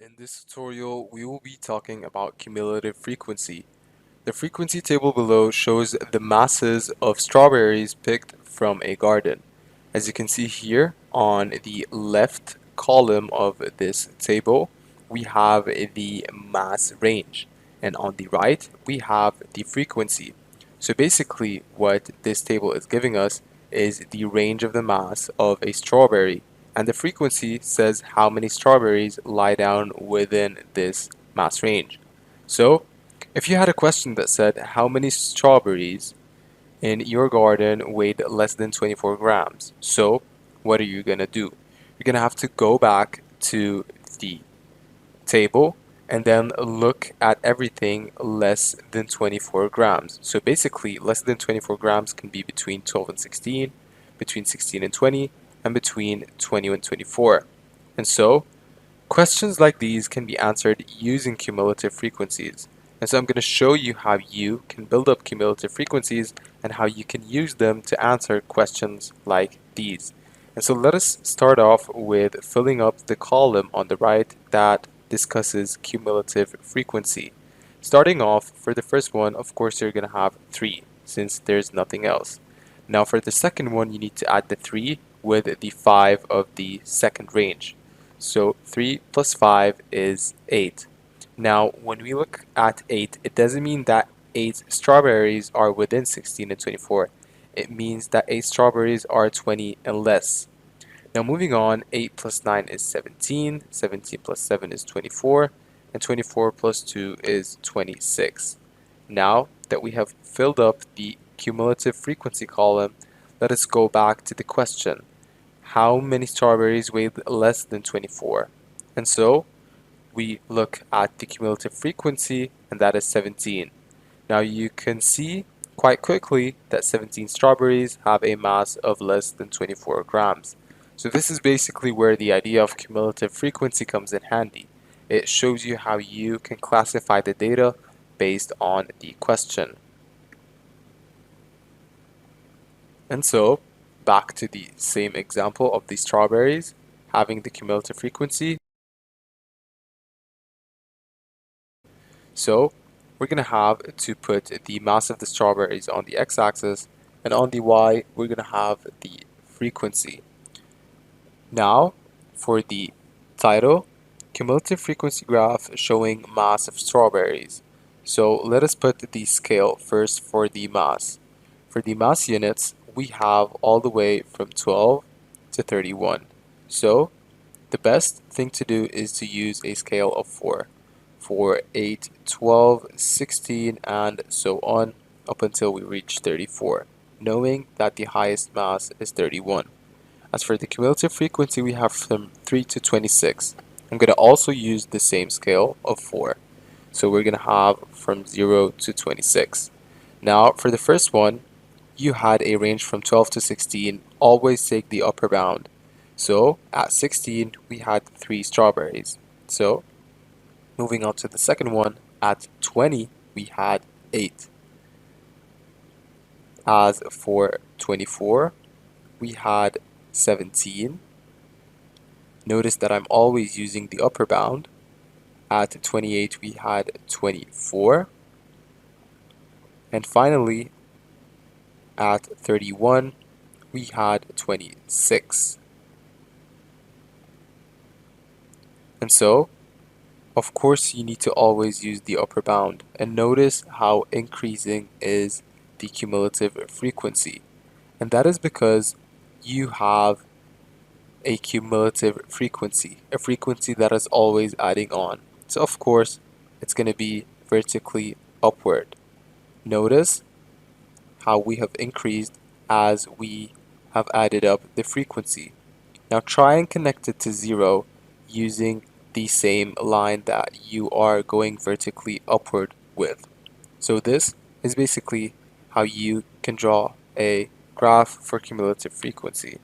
In this tutorial, we will be talking about cumulative frequency. The frequency table below shows the masses of strawberries picked from a garden. As you can see here on the left column of this table, we have the mass range, and on the right, we have the frequency. So basically, what this table is giving us is the range of the mass of a strawberry, and the frequency says how many strawberries lie down within this mass range. So, if you had a question that said how many strawberries in your garden weighed less than 24 grams, so what are you gonna do? You're gonna have to go back to the table and then look at everything less than 24 grams. So basically, less than 24 grams can be between 12 and 16, between 16 and 20, and between 20 and 24. And so, questions like these can be answered using cumulative frequencies. And so I'm going to show you how you can build up cumulative frequencies and how you can use them to answer questions like these. And so let us start off with filling up the column on the right that discusses cumulative frequency. Starting off, for the first one, of course, you're going to have 3, since there's nothing else. Now for the second one, you need to add the 3 with the 5 of the second range. So 3 plus 5 is 8. Now, when we look at 8, it doesn't mean that 8 strawberries are within 16 and 24. It means that 8 strawberries are 20 and less. Now, moving on, 8 plus 9 is 17, 17 plus 7 is 24, and 24 plus 2 is 26. Now that we have filled up the cumulative frequency column, let us go back to the question. How many strawberries weigh less than 24? And so we look at the cumulative frequency, and that is 17. Now you can see quite quickly that 17 strawberries have a mass of less than 24 grams. So this is basically where the idea of cumulative frequency comes in handy. It shows you how you can classify the data based on the question. And so, back to the same example of the strawberries having the cumulative frequency. So we're going to have to put the mass of the strawberries on the x-axis, and on the y we're going to have the frequency. Now for the title, cumulative frequency graph showing mass of strawberries. So let us put the scale first for the mass. For the mass units, we have all the way from 12 to 31. So the best thing to do is to use a scale of 4 for 8, 12, 16, and so on up until we reach 34, knowing that the highest mass is 31. As for the cumulative frequency, we have from 3 to 26. I'm going to also use the same scale of 4. So we're going to have from 0 to 26. Now for the first one, you had a range from 12 to 16. Always take the upper bound. So at 16, we had 3 strawberries. So moving on to the second one, at 20, we had 8. As for 24, we had 17. Notice that I'm always using the upper bound. At 28, we had 24. And finally, at 31, we had 26. And so, of course, you need to always use the upper bound, and notice how increasing is the cumulative frequency. And that is because you have a cumulative frequency, a frequency that is always adding on. So of course, it's going to be vertically upward. Notice how we have increased as we have added up the frequency. Now try and connect it to 0 using the same line that you are going vertically upward with. So this is basically how you can draw a graph for cumulative frequency.